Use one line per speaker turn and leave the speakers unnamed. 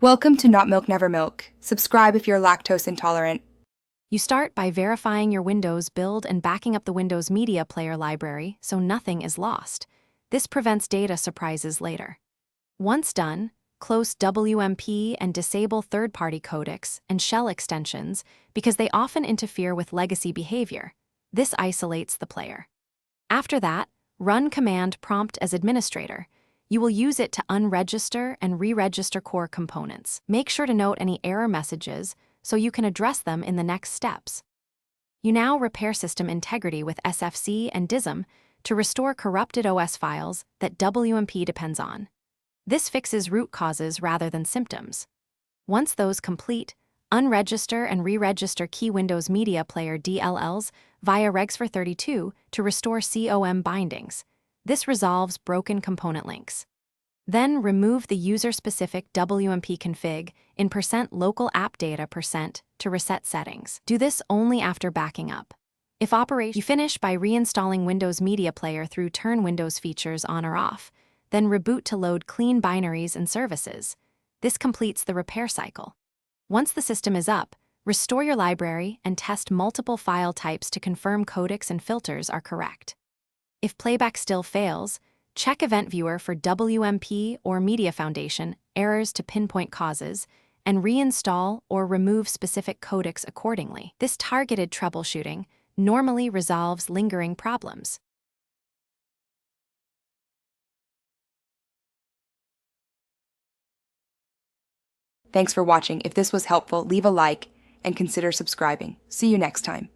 Welcome to Not Milk Never Milk. Subscribe if you're lactose intolerant.
You start by verifying your Windows build and backing up the Windows Media Player library so nothing is lost. This prevents data surprises later. Once done, close WMP and disable third-party codecs and shell extensions because they often interfere with legacy behavior. This isolates the player. After that, run command prompt as administrator. You will use it to unregister and re-register core components. Make sure to note any error messages so you can address them in the next steps. You now repair system integrity with SFC and DISM to restore corrupted OS files that WMP depends on. This fixes root causes rather than symptoms. Once those complete, unregister and re-register key Windows Media Player DLLs via regs432 to restore COM bindings. This resolves broken component links. Then remove the user-specific WMP config in %local app data % to reset settings. Do this only after backing up. If you finish by reinstalling Windows Media Player through turn Windows features on or off, then reboot to load clean binaries and services. This completes the repair cycle. Once the system is up, restore your library and test multiple file types to confirm codecs and filters are correct. If playback still fails, check Event Viewer for WMP or Media Foundation errors to pinpoint causes, and reinstall or remove specific codecs accordingly. This targeted troubleshooting normally resolves lingering problems.
Thanks for watching. If this was helpful, leave a like and consider subscribing. See you next time.